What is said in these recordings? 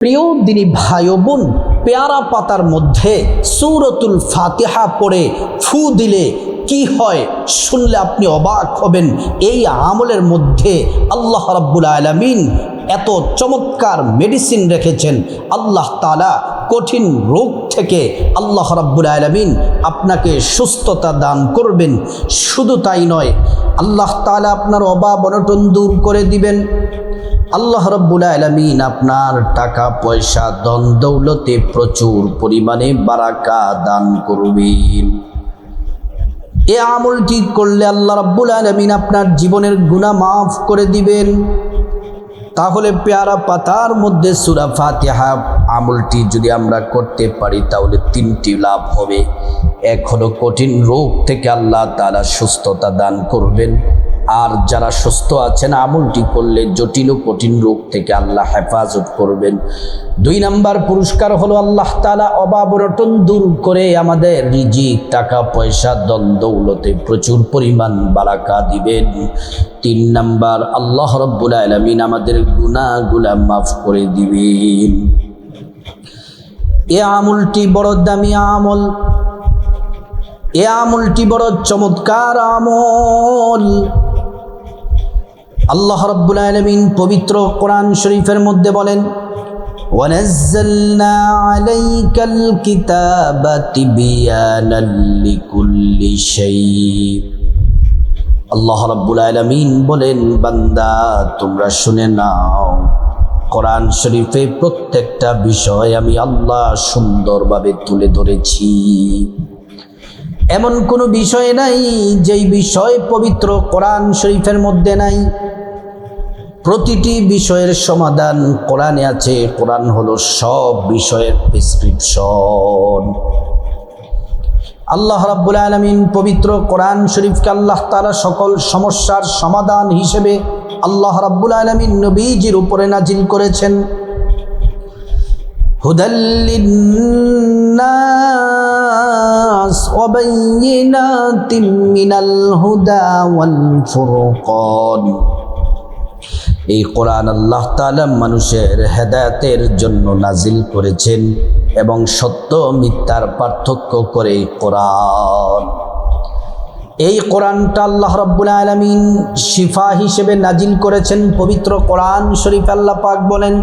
প্রিয় দিনী ভাই ও বোন, পেয়ারা পাতার মধ্যে সূরাতুল ফাতিহা পড়ে ফু দিলে কি হয় শুনলে আপনি অবাক হবেন। এই আমলের মধ্যে আল্লাহ রাব্বুল আলামিন এত চমৎকার মেডিসিন রেখেছেন। আল্লাহ তাআলা কঠিন রোগ থেকে আল্লাহ রাব্বুল আলামিন আপনাকে সুস্থতা দান করবেন। শুধু তাই নয়, আল্লাহ তাআলা আপনার অভাব অনটন দূর করে দিবেন। আল্লাহ রাব্বুল আলামিন আপনার টাকা পয়সা ধন দৌলতে প্রচুর পরিমাণে বারাকা দান করবেন। এই আমলটি করলে আল্লাহ রাব্বুল আলামিন আপনার জীবনের গুনাহ মাফ করে দিবেন। তাহলে পেয়ারা পাতার মধ্যে সূরা ফাতিহা আমলটি যদি আমরা করতে পারি তাহলে তিনটি লাভ হবে। এক হলো কঠিন রোগ থেকে আল্লাহ তাআলা সুস্থতা দান করবেন, আর যারা সুস্থ আছেন আমলটি করলে জটিল ও কঠিন রোগ থেকে আল্লাহ হেফাজত করবেন। 2 নাম্বার পুরস্কার হলো আল্লাহ তাআলা অভাব অনটন দূর করে আমাদের রিজিক টাকা পয়সা ধন দৌলতে প্রচুর পরিমাণ বারাকা দিবেন। 3 নাম্বার আল্লাহ রাব্বুল আলামিন আমাদের গুনাহগুলো মাফ করে দিবেন। এই আমলটি বড় দামি আমল, এই আমলটি বড় চমৎকার আমল। আল্লাহ রাব্বুল আলামিন পবিত্র কোরআন শরীফের মধ্যে বলেন, ওয়ানাজ্জালনা আলাইকাল কিতাবা তিবয়ানাল লিকুল্লি শাই। আল্লাহ রাব্বুল আলামিন বলেন, বান্দা তোমরা শুনে নাও, কোরআন শরীফে প্রত্যেকটা বিষয় আমি আল্লাহ সুন্দরভাবে তুলে ধরেছি। এমন কোনো বিষয় নাই যেই বিষয় পবিত্র কোরআন শরীফের মধ্যে নাই। প্রতিটি বিষয়ের সমাধান কোরআনে আছে। কোরআন হলো সব বিষয়ের প্রেসক্রিপশন। আল্লাহ রাব্বুল আলামিন পবিত্র কোরআন শরীফকে আল্লাহ তাআলা সকল সমস্যার সমাধান হিসেবে আল্লাহ রাব্বুল আলামিন নবীজির উপরে নাজিল করেছেন। হুদাল লিন্নাস ওয়া বাইয়িনাতিম মিনাল হুদা ওয়াল ফুরকান। এই কোরআন আল্লাহ তাআলা মানুষের হেদায়েতের জন্য নাজিল করেছেন এবং সত্য মিথ্যার পার্থক্য করে কোরআন। এই কোরআনটা আল্লাহ রাব্বুল আলামিন শিফা হিসেবে নাজিল করেছেন। পবিত্র কোরআন শরীফ আল্লাহ পাক বলেন,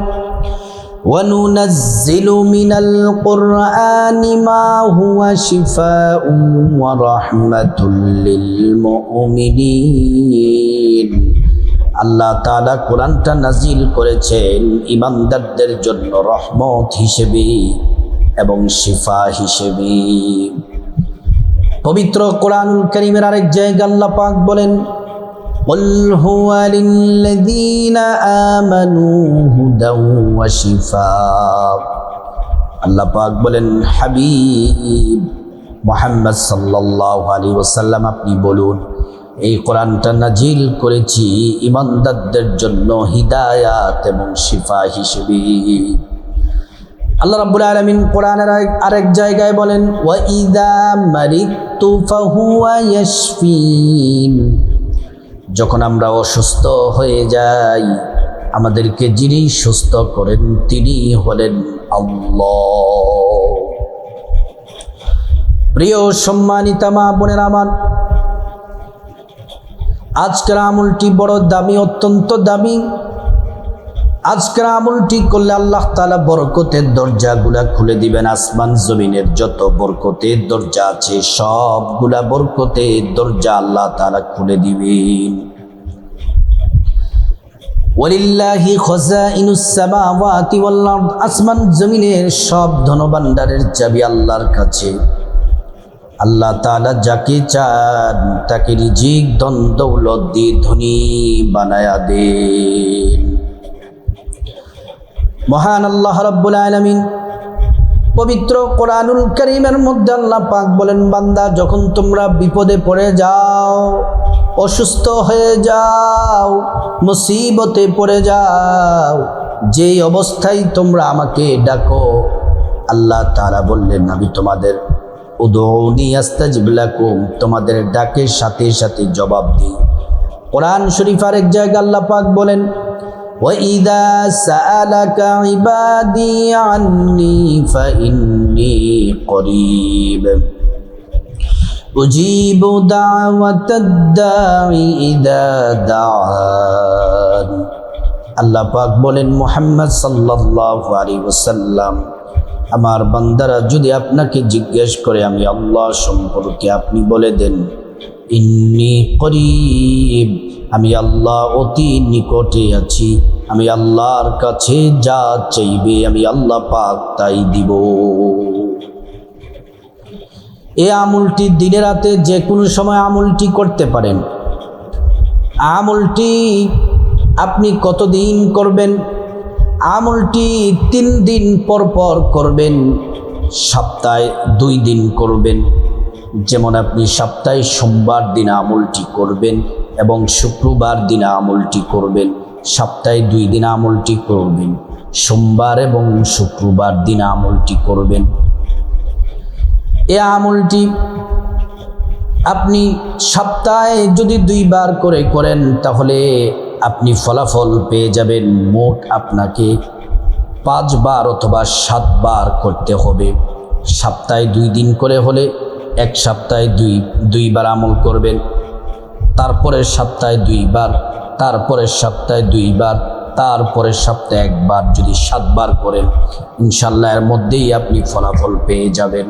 وَنُنَزِّلُ مِنَ الْقُرْآنِ مَا هُوَ شِفَاءٌ وَرَحْمَةٌ لِّلْمُؤْمِنِينَ। আল্লাহ তাআলা কোরআনটা নাজিল করেছেন ঈমানদারদের জন্য রহমত হিসেবে এবং শিফা হিসেবে। পবিত্র কোরআনুল কারীমের আরেক জায়গায় আল্লাহ পাক বলেন, قل هو للذين آمنوا هدى وشفاء। আল্লাহ পাক বলেন, হাবিব মুহাম্মদ সাল্লাল্লাহু আলাইহি ওয়াসাল্লাম আপনি বলুন, এই কোরআনটা নাজিল করেছি ঈমানদারদের জন্য হিদায়াত এবং শিফা হিসেবে। আল্লাহ রাব্বুল আলামিন কোরআনের আরেক জায়গায় বলেন, ওয়া ইযা মারিদতু ফাহুয়া ইয়াশফিন। যখন আমরা অসুস্থ হয়ে যাই আমাদেরকে যিনি সুস্থ করেন তিনি হলেন আল্লাহ। প্রিয় সম্মানিতা মা বোনেরা আমার, আজকের আমলটি বড় দামি, অত্যন্ত দামি। আজকের আমলটি করলে আল্লাহ তাআলা বরকতের দরজাগুলা খুলে দিবেন। আসমান জমিনের যত বরকতের দরজা আছে সবগুলা বরকতের দরজা আল্লাহ তাআলা খুলে দিবেন। ওয়ালিল্লাহি খাযাইনুস সামাওয়াতি ওয়াল আরদ। আসমান জমিনের সব ধনভাণ্ডারের চাবি আল্লাহর কাছে। আল্লাহ তাআলা যাকে চান তাকে রিজিক ধন দৌলত দিয়ে ধনী বানায়া দেন। মহান আল্লাহ রাব্বুল আলামিন পবিত্র কোরআনুল কারীমের মধ্যে আল্লাহ পাক বলেন, বান্দা যখন তোমরা বিপদে পড়ে যাও, অসুস্থ হয়ে যাও, মুসিবতে পড়ে যাও, যেই অবস্থায় তোমরা আমাকে ডাকো, আল্লাহ তাআলা বললেন আমি তোমাদের উদউনি আস্তাজিব লাকুম, তোমাদের ডাকের সাথে সাথে জবাব দিই। কোরআন শরীফের এক জায়গায় আল্লাহ পাক বলেন, وَإِذَا سَأَلَكَ عِبَادِي عَنِّي فَإِنِّي قَرِيبٌ أُجِيبُ دَعْوَةَ الدَّاعِ إِذَا دَعَانِ। আল্লাহ পাক বলেন, মুহাম্মদ সাল্লাল্লাহু আলাইহি ওয়াসাল্লাম, আমার বান্দারা যদি আপনাকে জিজ্ঞেস করে আমি আল্লাহ সম্পর্কে, আপনি বলে দেন ইন্নী করিব, আমি আল্লাহ অতি নিকটে আছি, আমি আল্লাহর কাছে যা চাইবে আমি আল্লাহ পাক তাই দিব। এই আমলটি দিনে রাতে যে কোনো সময় আমলটি করতে পারেন। আমলটি আপনি কতদিন করবেন? আমলটি 3 দিন পর পর করবেন, সপ্তাহে 2 দিন করবেন। যেমন আপনি সপ্তাহে সোমবার দিন আমলটি করবেন এবং শুক্রবার দিন আমলটি করবেন। সপ্তাহে 2 দিন আমলটি করবেন, সোমবার এবং শুক্রবার দিন আমলটি করবেন। এই আমলটি আপনি সপ্তাহে যদি 2 বার করে করেন তাহলে আপনি ফলাফল পেয়ে যাবেন। মোট আপনাকে 5 বার অথবা 7 বার করতে হবে। সপ্তাহে 2 দিন করে হলে 1 সপ্তাহে 2 বার আমল করবেন, তারপরের সপ্তাহে 2 বার, তারপরের সপ্তাহে 2 বার, তারপরের সপ্তাহে 1 বার। যদি 7 বার করেন ইনশাআল্লাহ এর মধ্যেই আপনি ফলাফল পেয়ে যাবেন।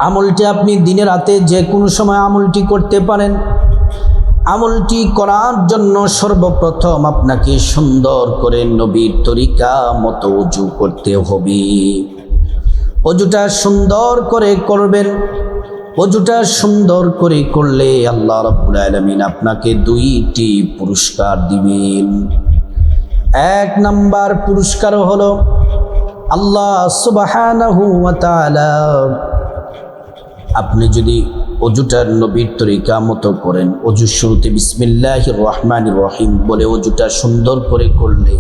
আমলটি আপনি দিনে রাতে যে কোনো সময় আমলটি করতে পারেন। আমলটি করার জন্য সর্বপ্রথম আপনাকে সুন্দর করে নবীর তরিকা মতো ওযু করতে হবে। ওযুটা সুন্দর করে করবেন। ওযুটা সুন্দর করে করলে আল্লাহ রাব্বুল আলামিন আপনাকে 2টি পুরস্কার দিবেন। 1 নাম্বার পুরস্কার হলো আল্লাহ সুবহানাহু ওয়া তাআলা, আপনি যদি ওযুটা নবীর তরিকা মতো করেন, ওযুর শুরুতে বিসমিল্লাহির রহমানির রহিম বলে ওযুটা সুন্দর করে করলে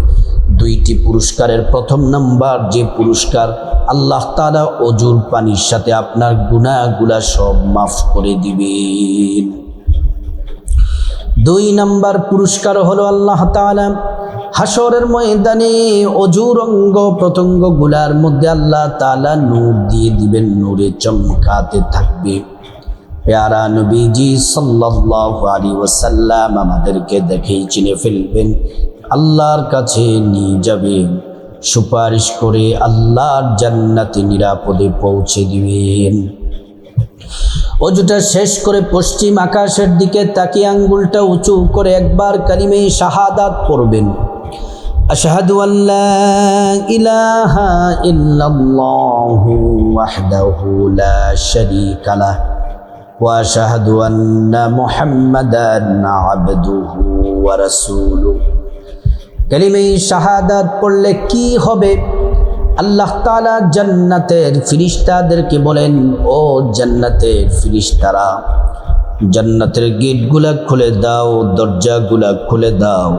2টি পুরস্কারের প্রথম নাম্বার যে পুরস্কার, আল্লাহ তাআলা ওযুর পানির সাথে আপনার গুনাহগুলা সব মাফ করে দিবেন। 2 নাম্বার পুরস্কার হলো আল্লাহ তাআলা হাসরের ময়দানে ওযুর অঙ্গ প্রত্যঙ্গগুলার মধ্যে আল্লাহ তাআলা নূর দিয়ে দিবেন, নূরে চমকাতে থাকবে। প্যারা নবীজি সাল্লাল্লাহু আলাইহি ওয়াসাল্লাম আমাদেরকে দেখেই চিনে ফেলবেন, আল্লাহর কাছে নিয়ে যাবেন, সুপারিশ করে আল্লাহর জান্নাতে নিরাপদে পৌঁছে দিবেন। ওযুটা শেষ করে পশ্চিম আকাশের দিকে তাকিয়ে আঙ্গুলটা উঁচু করে একবার কালিমে শাহাদাত পড়বেন, আশহাদু আল্লা ইলাহা ইল্লাল্লাহু ওয়াহদাহু লা শারীকা লাহ ওয়া আশহাদু আন্না মুহাম্মাদান আবদুহু ওয়া রাসূলুহু। কালিমে শাহাদাত পড়লে কি হবে? আল্লাহ তাআলা জান্নাতের ফেরেশতাদেরকে বলেন, ও জান্নাতের ফেরেশতারা, জান্নাতের গেটগুলা খুলে দাও, দরজাগুলা খুলে দাও।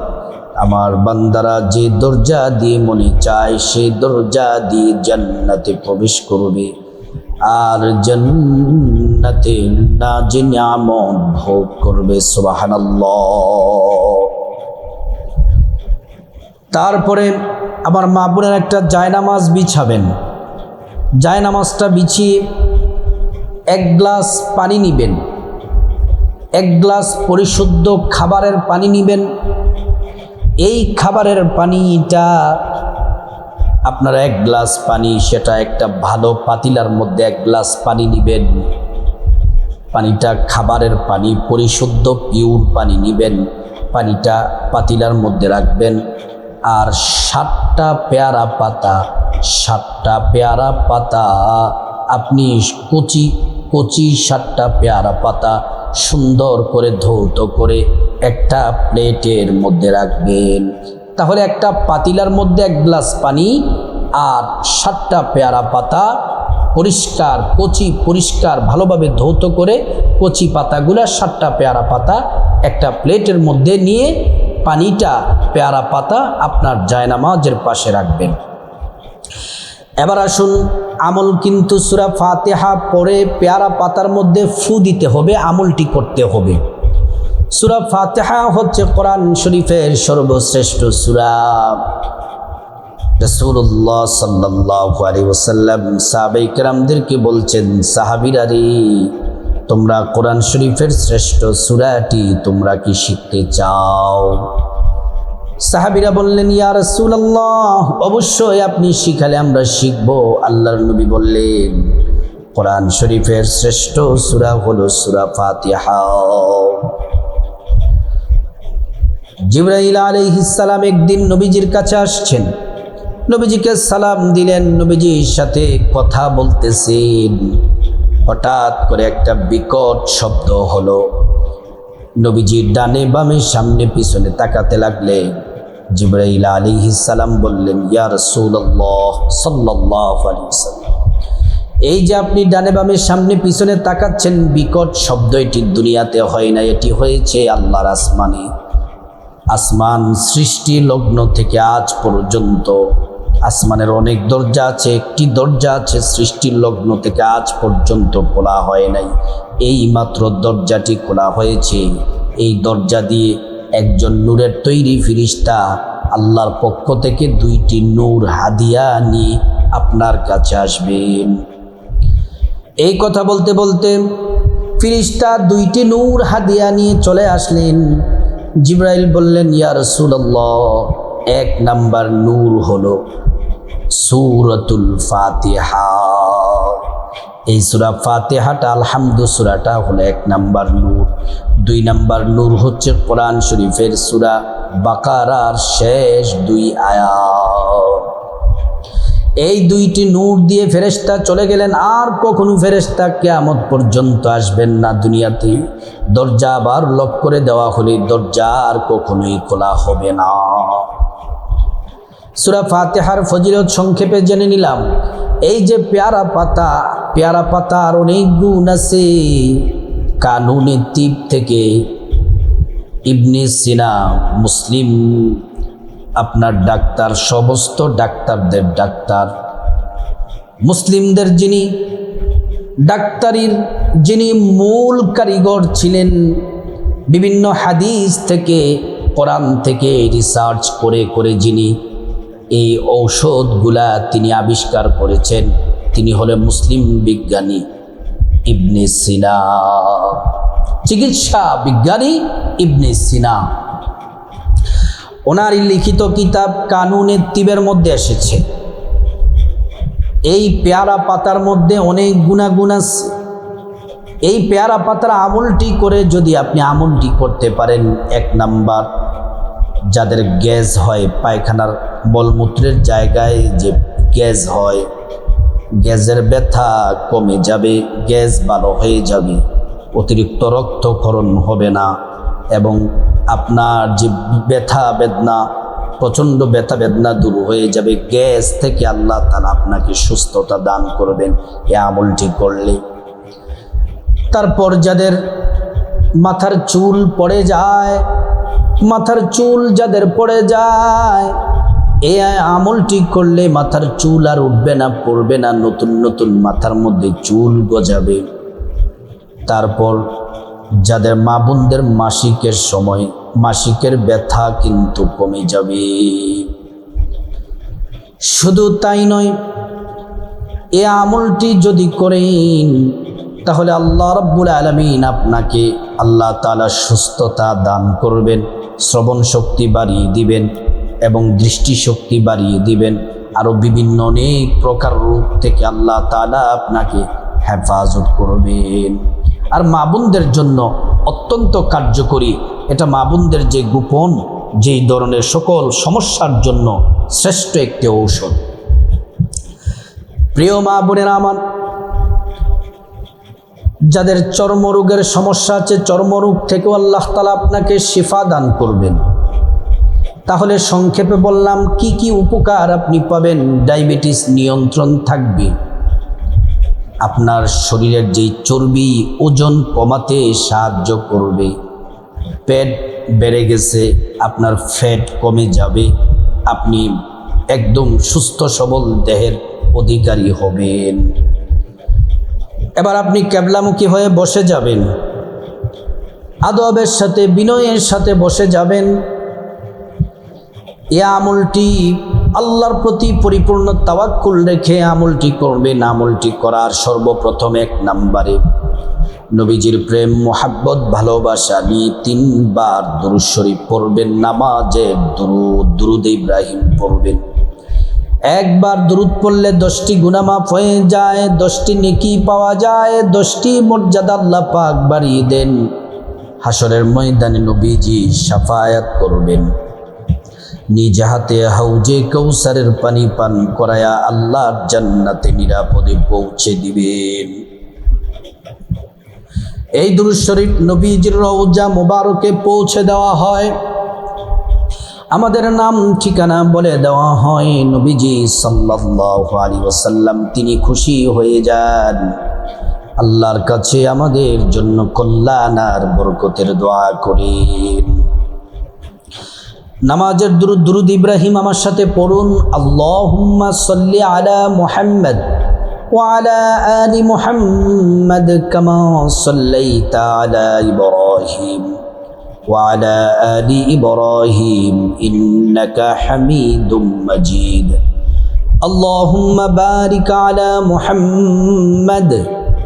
আমার বান্দারা যে দরজা দিয়ে মনে চায় সেই দরজা দিয়ে জান্নাতে প্রবেশ করবে আর জান্নাতে নাজি নিয়ামত ভোগ করবে। সুবহানাল্লাহ। তারপরে আমার মা বোনের একটা জায়নামাজ বিছাবেন। জায়নামাজটা বিছিয়ে 1 গ্লাস পানি নেবেন, 1 গ্লাস পরিশুদ্ধ খাবারের পানি নেবেন। এই খাবারের পানিটা আপনারা 1 গ্লাস পানি, সেটা একটা ভালো পাতিলার মধ্যে 1 গ্লাস পানি নেবেন। পানিটা খাবারের পানি, পরিশুদ্ধ পিওর পানি নেবেন। পানিটা পাতিলার মধ্যে রাখবেন আর 7টা পেয়ারা পাতা, 7টা পেয়ারা পাতা আপনি কচি 7টা পেয়ারা পাতা সুন্দর করে ধৌত করে একটা প্লেটের মধ্যে রাখবেন। তাহলে একটা পাতিলার মধ্যে 1 গ্লাস পানি আর 7টা পেয়ারা পাতা পরিষ্কার পরিষ্কার ভালোভাবে ধৌত করে কচি পাতাগুলা 7টা পেয়ারা পাতা একটা প্লেটের মধ্যে নিয়ে পানিটা পেয়ারা পাতা আপনার জায়নামাজের পাশে রাখবেন। এবার আসুন, আমল কিন্তু সূরা ফাতিহা পড়ে পেয়ারা পাতার মধ্যে ফু দিতে হবে, আমলটি করতে হবে। সূরা ফাতিহা হচ্ছে কোরআন শরীফের সর্বশ্রেষ্ঠ সূরা। রাসূলুল্লাহ সাল্লাল্লাহু আলাইহি ওয়াসাল্লাম সাহাবায়ে কেরামদেরকে বলছেন, সাহাবীরা রে, তোমরা কোরআন শরীফের শ্রেষ্ঠ সূরাটি তোমরা কি শিখতে চাও? সাহাবীরা বললেন, ইয়া রাসূলুল্লাহ, অবশ্যই আপনি শিখালে আমরা শিখব। আল্লাহর নবী বললেন, কোরআন শরীফের শ্রেষ্ঠ সূরা হলো সূরা ফাতিহা। জিবরাইল আলাইহিস সালাম একদিন নবীজির কাছে আসছেন, নবীজিকে সালাম দিলেন, নবীজির সাথে কথা বলতেছেন। হঠাৎ করে একটা বিকট শব্দ হলো। নবীজির ডানে বামে সামনে পিছনে তাকাতে লাগলেন। জিবরাইল আলাইহিস সালাম বললেন, ইয়া রাসূলুল্লাহ সাল্লাল্লাহু আলাইহি ওয়াসাল্লাম, এই যে আপনি ডানে বামে সামনে পিছনে তাকাচ্ছেন, বিকট শব্দ এটি দুনিয়াতে হয় না, এটি হয়েছে আল্লাহর আসমানে। আসমান সৃষ্টি লগ্ন থেকে আজ পর্যন্ত আসমানের অনেক দরজা আছে, একটি দরজা আছে সৃষ্টির লগ্ন থেকে আজ পর্যন্ত খোলা হয় নাই। এই মাত্র দরজাটি খোলা হয়েছে। এই দরজা দিয়ে একজন নূরের তৈরি ফেরেশতা আল্লাহর পক্ষ থেকে 2টি নূর হাদিয়া নিয়ে আপনার কাছে আসবেন। এই কথা বলতে বলতে ফেরেশতা 2টি নূর হাদিয়া নিয়ে চলে আসলেন। জিবরাইল বললেন, ইয়া রাসূলুল্লাহ, 1 নাম্বার নূর হলো সূরাতুল ফাতিহা। এই সূরা ফাতিহাটা আলহামদু সূরাটা হলো 1 নাম্বার নূর। 2 নাম্বার নূর হচ্ছে কোরআন শরীফের সূরা বাকারার শেষ 2 আয়াত। এই 2টি নূর দিয়ে ফেরেশতা চলে গেলেন। আর কখনো ফেরেশতা কিয়ামত পর্যন্ত আসবেন না দুনিয়াতে। দরজা আবার লক করে দেওয়া হলে দরজা আর কখনোই খোলা হবে না। সূরা ফাতিহার ফজিলত সংক্ষেপে জেনে নিলাম। এই যে পেয়ারা পাতার অনেক গুণ আছে। কানুনের তিব থেকে ইবনে সিনা, মুসলিম আপনার ডাক্তার, সমস্ত ডাক্তারদের ডাক্তার, মুসলিমদের যিনি ডাক্তারির যিনি মূল কারিগর ছিলেন, বিভিন্ন হাদিস থেকে কোরআন থেকে রিসার্চ করে করে যিনি এই ঔষধগুলা তিনি আবিষ্কার করেছেন, তিনি হলেন মুসলিম বিজ্ঞানী ইবনে সিনা, চিকিৎসা বিজ্ঞানী ইবনে সিনা। ওনার লিখিত কিতাব কানুনে তিবের মধ্যে এসেছে। এই পেয়ারা পাতার মধ্যে অনেক গুণাগুণ আছে। এই পেয়ারা পাতার আমলটি করে যদি আপনি আমলটি করতে পারেন, 1 নাম্বার, যাদের গ্যাস হয়, পায়খানার মলমূত্রের জায়গায় যে গ্যাস হয়, গ্যাসের ব্যথা কমে যাবে, গ্যাস ভালো হয়ে যাবে, অতিরিক্ত রক্তক্ষরণ হবে না, এবং আপনার যে ব্যথা বেদনা, প্রচণ্ড ব্যথা বেদনা দূর হয়ে যাবে। গ্যাস থেকে আল্লাহ তাআলা আপনাকে সুস্থতা দান করবেন এই আমলটি করলে। তারপর যাদের মাথার চুল পড়ে যায়, মাথার চুল যাদের পড়ে যায়, এই আমলটি করলে মাথার চুল আর উঠবে না, পড়বে না, নতুন নতুন মাথার মধ্যে চুল গজাবে। তারপর যাদের মা বোনদের মাসিকের সময় মাসিকের ব্যথা কিন্তু কমে যাবে। শুধু তাই নয়, এই আমলটি যদি করেন তাহলে আল্লাহ রাব্বুল আলামিন আপনাকে আল্লাহ তাআলা সুস্থতা দান করবেন, শ্রবণ শক্তি বাড়িয়ে দিবেন এবং দৃষ্টিশক্তি বাড়িয়ে দিবেন। আরও বিভিন্ন অনেক প্রকার রোগ থেকে আল্লাহ তাআলা আপনাকে হেফাজত করবেন। আর মা বোনদের জন্য অত্যন্ত কার্যকরী, এটা মা বোনদের যে গোপন যেই ধরনের সকল সমস্যার জন্য শ্রেষ্ঠ একটি ঔষধ। প্রিয় মা বোনেরা আমার, যাদের চর্মরোগের সমস্যা আছে, চর্মরোগ থেকেও আল্লাহ তাআলা আপনাকে শিফা দান করবেন। তাহলে সংক্ষেপে বললাম কি কি উপকার আপনি পাবেন। ডায়াবেটিস নিয়ন্ত্রণ থাকবে, আপনার শরীরের যেই চর্বি ওজন কমাতে সাহায্য করবে, পেট বেড়ে গেছে আপনার ফ্যাট কমে যাবে, আপনি একদম সুস্থ সবল দেহের অধিকারী হবেন। এবার আপনি ক্যাবলামুখী হয়ে বসে যাবেন, আদবের সাথে বিনয়ের সাথে বসে যাবেন। এই আমলটি আল্লাহর প্রতি পরিপূর্ণ তাওয়াক্কুল রেখে আমলটি করবেন। আমলটি করার সর্বপ্রথম 1 নম্বরে নবীজির প্রেম মোহাব্বত ভালোবাসা নিয়ে 3 বার দুরূদ শরীফ পড়বেন। নামাজে দুরূদ ইব্রাহিম পড়বেন। 1 বার দুরূদ পড়লে 10টি গুনাহ মাফ হয়ে যায়, 10টি নেকি পাওয়া যায়, 10টি মর্যাদা আল্লাহ পাক বাড়িয়ে দেন। হাসরের ময়দানে নবীজি শাফায়াত করবেন। নিজ হাতে হাউজে কাউসারের পানি পান করায়া আল্লাহর জান্নাতে নিরাপদে পৌঁছে দিবেন। এই দুরূদ শরীফ নবীজির রওজা মুবারকে পৌঁছে দেওয়া হয়, আমাদের নাম ঠিকানা বলে দেওয়া হয়। নবীজি সাল্লাল্লাহু আলাইহি ওয়াসাল্লাম তিনি খুশি হয়ে যান। আল্লাহর কাছে আমাদের জন্য কল্যাণ আর বরকতের দোয়া করেন। নামাজের দুরূদ ইব্রাহিম আমার সাথে পড়ুন। আল্লাহুম্মা সাল্লি আলা মুহাম্মাদ ওয়া আলা আলি মুহাম্মাদ কামা সাল্লাইতা আলা ইব্রাহিম ওয়া আলা আলি ইব্রাহিম ইন্নাকা হামিদুম মাজিদ। আল্লাহুম্মা বারিক আলা মুহাম্মাদ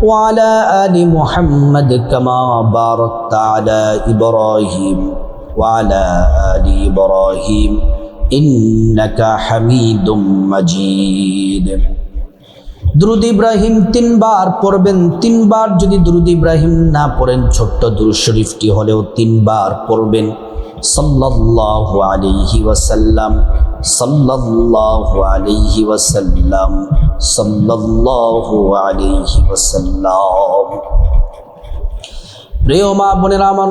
ওয়া আলা আলি মুহাম্মাদ কামা বারাকতা আলা ইব্রাহিম وعلى آل إبراهيم إنك حميد مجيد। দুরূদ ইব্রাহিম 3 বার পড়বেন। 3 বার যদি দুরূদ ইব্রাহিম না পড়েন, ছোট্ট দুরূদ শরীফটি হলেও 3 বার পড়বেন। সাল্লাল্লাহু আলাইহি ওয়াসাল্লাম, সাল্লাল্লাহু আলাইহি ওয়াসাল্লাম, সাল্লাল্লাহু আলাইহি ওয়াসাল্লাম। প্রিয় মা বোনেরা আমার,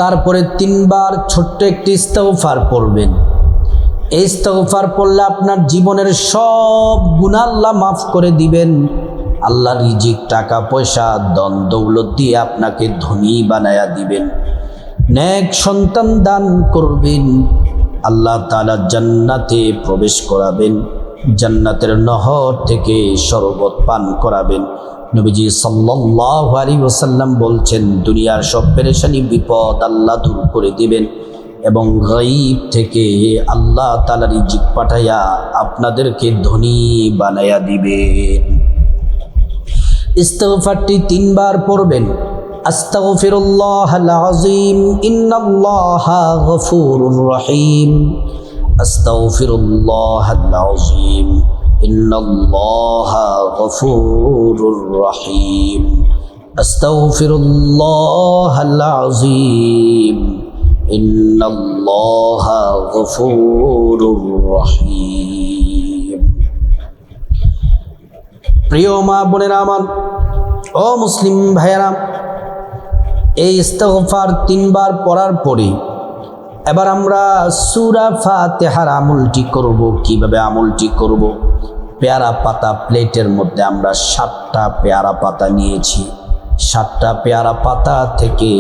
তারপরে 3 বার ছোট্ট একটি ইস্তিগফার পড়বেন। এই ইস্তিগফার পড়লে আপনার জীবনের সব গুনাহ আল্লাহ মাফ করে দিবেন। আল্লাহ রিজিক, টাকা পয়সা, ধন দৌলত দিয়ে আপনাকে ধনী বানায়া দিবেন। নেক সন্তান দান করবেন। আল্লাহ তাআলা জান্নাতে প্রবেশ করাবেন। জান্নাতের নহর থেকে শরবত পান করাবেন। নবীজি সাল্লাল্লাহু আলাইহি ওয়াসাল্লাম বলছেন, দুনিয়ার সব পেরেশানি বিপদ আল্লাহ দূর করে দিবেন এবং গায়ব থেকে আল্লাহ তাআলা রিজিক পাঠাইয়া আপনাদেরকে ধনী বানায়া দিবেন। ইস্তিগফারটি 3 বার পড়বেন। আস্তাগফিরুল্লাহাল আযীম ইন্নাল্লাহা গফুরুর রহিম। আস্তাগফিরুল্লাহাল আযীম ইন্নাল্লাহা গফুরুর রহিম। আস্তাগফিরুল্লাহাল আযীম ইন্নাল্লাহা গফুরুর রহিম। প্রিয় মা বোনেরা আমার, ও মুসলিম ভাইয়েরা, এই ইস্তিগফার 3 বার পড়ার পরে এবার আমরা সূরা ফাতিহার আমলটি করব। কিভাবে আমলটি করব? পেয়ারা পাতা, প্লেটের মধ্যে আমরা 7টা পেয়ারা পাতা নিয়েছি। 7টা পেয়ারা পাতা থেকে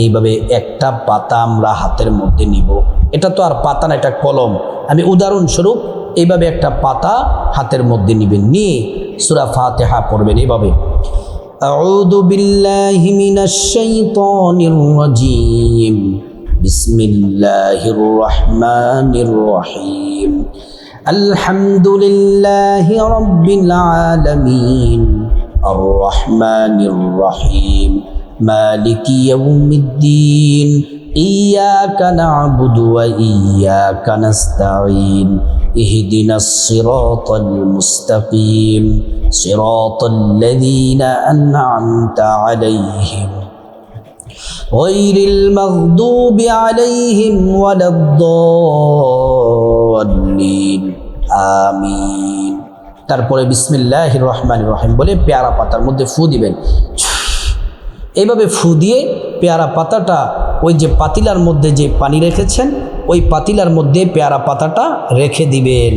এইভাবে একটা পাতা আমরা হাতের মধ্যে নিব। এটা তো আর পাতা না, এটা কলম। আমি উদাহরণস্বরূপ এইভাবে একটা পাতা হাতের মধ্যে নেবেন, নিয়ে সূরা ফাতিহা পড়বেন এইভাবে। আউযু বিল্লাহি মিনাশ শাইতানির রাজীম। বিসমিল্লাহির রহমানির রহিম। আলহামদুলিল্লাহি রাব্বিল আলামিন আর রহমানির রহিম মালিকি ইয়াউমিদ্দিন ইয়্যাকা না'বুদু ওয়া ইয়্যাকা নাস্তাঈন ইহদিনাস সিরাতাল মুস্তাকিম সিরাতাল লাযীনা আন'আমতা আলাইহিম গায়রিল মাগদুবি আলাইহিম ওয়ালাদ-দাল্লিন আমিন। তারপরে বিসমিল্লাহির রহমানির রহিম বলে পেয়ারা পাতার মধ্যে ফু দিবেন। এইভাবে ফু দিয়ে পেয়ারা পাতাটা ওই যে পাতিলার মধ্যে যে পানি রেখেছেন ওই পাতিলার মধ্যে পেয়ারা পাতাটা রেখে দিবেন।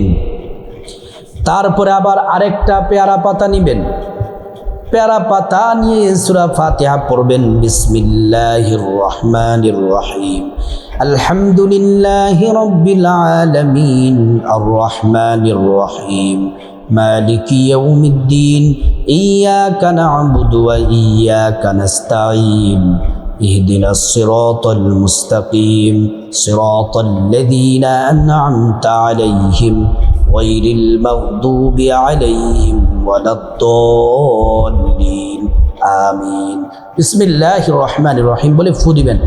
তারপরে আবার আরেকটা পেয়ারা পাতা নেবেন। পেয়ারা পাতা নিয়ে সূরা ফাতিহা পড়বেন। বিসমিল্লাহির রহমানির রহিম। আলহামদুলিল্লাহি রাব্বিল আলামিন আর রহমানির রহিম মালিকি ইয়াউমিদ্দিন ইয়্যাকা না'বুদু ওয়া ইয়্যাকা নাস্তাঈন اهدنا الصراط المستقيم صراط الذين أنعمت عليهم غير المغضوب عليهم ولا الضالين আমিন। বিসমিল্লাহির রহমানির রহিম বলে ফু দিবেন।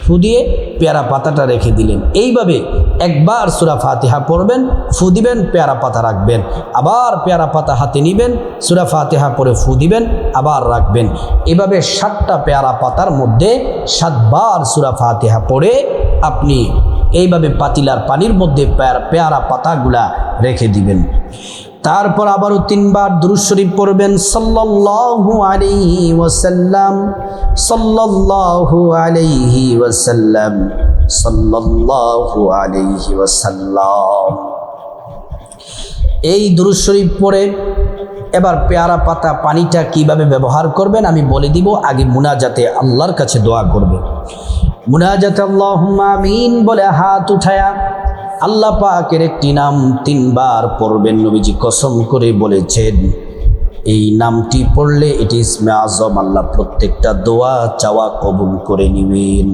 ফু দিয়ে পেয়ারা পাতাটা রেখে দিলেন। এইভাবে একবার সূরা ফাতিহা পড়বেন, ফু দিবেন, পেয়ারা পাতা রাখবেন, আবার পেয়ারা পাতা হাতে নেবেন, সূরা ফাতিহা পড়ে ফু দিবেন, আবার রাখবেন। এভাবে 7টা পেয়ারা পাতার মধ্যে 7 বার সূরা ফাতিহা পড়ে আপনি এইভাবে পাতিলার পানির মধ্যে পেয়ারা পাতাগুলা রেখে দিবেন। তারপর আবারও 3 বার দুরূদ শরীফ পড়বেন, সাল্লাল্লাহু আলাইহি ওয়াসাল্লাম, সাল্লাল্লাহু আলাইহি ওয়াসাল্লাম, সাল্লাল্লাহু আলাইহি ওয়াসাল্লাম। এই দুরূদ শরীফ পড়ে এবার পেয়ারা পাতা পানিটা কিভাবে ব্যবহার করবেন আমি বলে দিব। আগে মুনাজাতে আল্লাহর কাছে দোয়া করবেন। মুনাজাতে আল্লাহুম্মা আমিন বলে হাত উঠায়া আল্লাহ পাকের একটি নাম 3 বার পড়বেন। নবীজি কসম করে বলেছেন এই নামটি পড়লে এটি ইসমে আজম, আল্লাহ প্রত্যেকটা দোয়া চাওয়া কবুল করে নেবেন।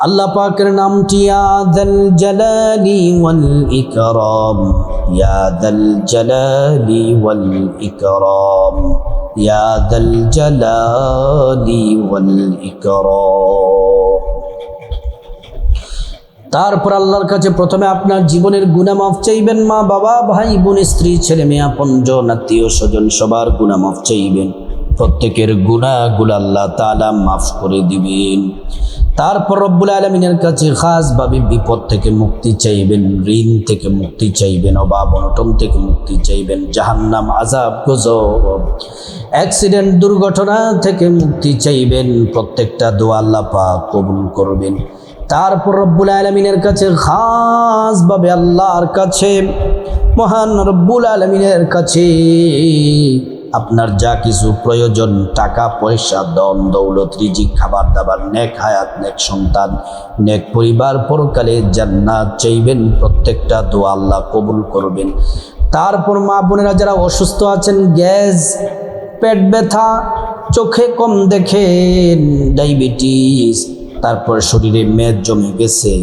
আল্লাহ পাকের নামটি ইয়া যাল জালালি ওয়াল ইকরাম, ইয়া যাল জালালি ওয়াল ইকরাম, ইয়া যাল জালালি ওয়াল ইকরাম। তারপর আল্লাহর কাছে প্রথমে আপনার জীবনের গুনাহ মাফ চাইবেন। মা বাবা ভাই বোন স্ত্রী ছেলে মেয়ে আপনজন আত্মীয় স্বজন সবার গুনাহ মাফ চাইবেন। প্রত্যেকের গুনাহগুলো আল্লাহ তাআলা মাফ করে দিবেন। তারপর রব্বুল আলামিনের কাছে খাসভাবে বিপদ থেকে মুক্তি চাইবেন, ঋণ থেকে মুক্তি চাইবেন, অভাব অনটন থেকে মুক্তি চাইবেন, জাহান্নাম আযাব গজব অ্যাক্সিডেন্ট দুর্ঘটনা থেকে মুক্তি চাইবেন। প্রত্যেকটা দোয়া আল্লাহ পাক কবুল করবেন। তারপর রব্বুল আলামিনের কাছে খাসভাবে আল্লাহর কাছে মহান রব্বুল আলামিনের কাছে আপনার যা কিছু প্রয়োজন, টাকা পয়সা, ধন দৌলত, রিজিক, খাবার দাবার, নেক হায়াত, নেক সন্তান, নেক পরিবার, পরকালে জান্নাত চাইবেন। প্রত্যেকটা দোয়া আল্লাহ কবুল করবেন। তারপর মা বোনেরা যারা অসুস্থ আছেন, গ্যাস, পেট ব্যথা, চোখে কম দেখেন, ডায়াবেটিস, তারপর শরীরে মেদ জমে গেছে,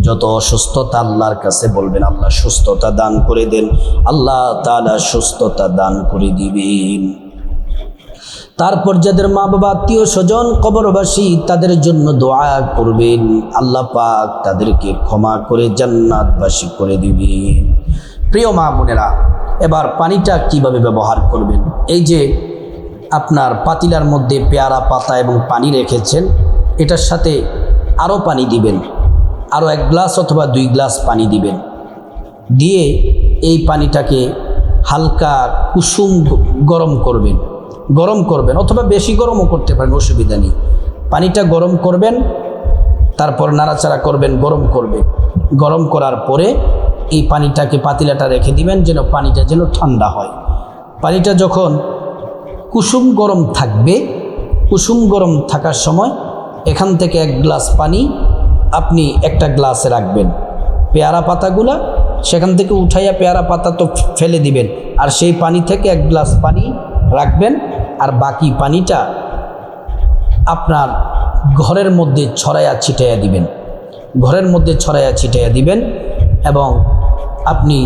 যত অসুস্থতা আল্লাহর কাছে বলবেন, আল্লাহ সুস্থতা দান করে দেন, আল্লাহ তাআলা সুস্থতা দান করে দিবেন। তারপর যাদের মা বাবা আত্মীয় স্বজন কবরবাসী তাদের জন্য দোয়া করবেন, আল্লাহ পাক তাদেরকে ক্ষমা করে জান্নাতবাসী করে দিবেন। প্রিয় মা বোনেরা, এবার পানিটা কিভাবে ব্যবহার করবেন? এই যে আপনার পাতিলার মধ্যে পেয়ারা পাতা এবং পানি রেখেছেন, এটার সাথে আরও পানি দিবেন, আরও 1 গ্লাস অথবা 2 গ্লাস পানি দিবেন। দিয়ে এই পানিটাকে হালকা কুসুম গরম করবেন অথবা বেশি গরমও করতে পারেন, অসুবিধা নেই। পানিটা গরম করবেন, তারপর নাড়াচাড়া করবেন, গরম করার পরে এই পানিটাকে পাতিলাটা রেখে দিবেন যেন পানিটা ঠান্ডা হয়। পানিটা যখন কুসুম গরম থাকবে, কুসুম গরম থাকার সময় এখান থেকে 1 গ্লাস পানি আপনি একটা গ্লাসে রাখবেন। পেয়ারা পাতাগুলা সেখান থেকে উঠাইয়া পেয়ারা পাতা তো ফেলে দিবেন, আর সেই পানি থেকে 1 গ্লাস পানি রাখবেন, আর বাকি পানিটা আপনার ঘরের মধ্যে ছড়াইয়া ছিটাইয়া দিবেন। এবং আপনি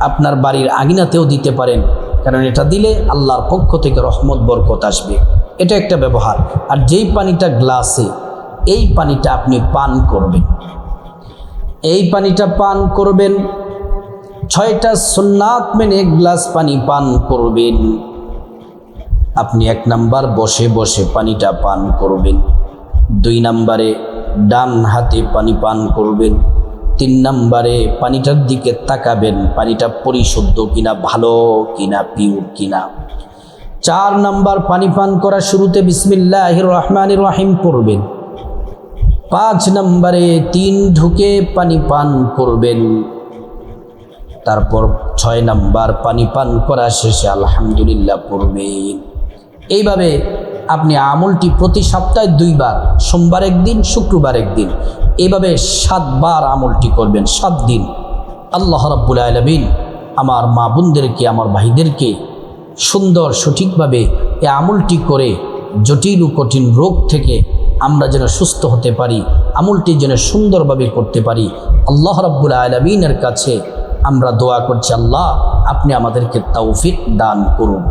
আপনার বাড়ির আঙিনাতেও দিতে পারেন, কারণ এটা দিলে আল্লাহর পক্ষ থেকে রহমত বরকত আসবে। এটা একটা ব্যবহার। আর যেই পানিটা গ্লাসে, এই পানিটা আপনি পান করবেন। এই পানিটা পান করবেন, 6টা সুন্নাত মেনে 1 গ্লাস পানি পান করবেন। আপনি 1 নাম্বার বসে বসে পানিটা পান করবেন, 2 নাম্বারে ডান হাতে পানি পান করবেন, 3 নাম্বারে পানিটার দিকে তাকাবেন, পানিটা পরিশুদ্ধ কিনা, ভালো কিনা, পিওর কিনা। 4 নাম্বার পানি পান করার শুরুতে বিসমিল্লাহির রহমানির রহিম পড়বেন। 5 নম্বরে 3 ঢুকে পানি পান করবেন। তারপর 6 নাম্বার পানি পান করা শেষে আলহামদুলিল্লাহ পড়বেন। এইভাবে আপনি আমলটি প্রতি সপ্তাহে 2 বার, সোমবার 1 দিন, শুক্রবার 1 দিন, এইভাবে 7 বার আমলটি করবেন, 7 দিন। আল্লাহ রাব্বুল আলামিন আমার মা বোনদেরকে, আমার ভাইদেরকে সুন্দর সঠিকভাবে এই আমলটি করে জটিল ও কঠিন রোগ থেকে আমরা যেন সুস্থ হতে পারি, আমলটি যেন সুন্দরভাবে করতে পারি। আল্লাহ রাব্বুল আলামিনের কাছে আমরা দোয়া করছি, আল্লাহ আপনি আমাদেরকে তৌফিক দান করুন।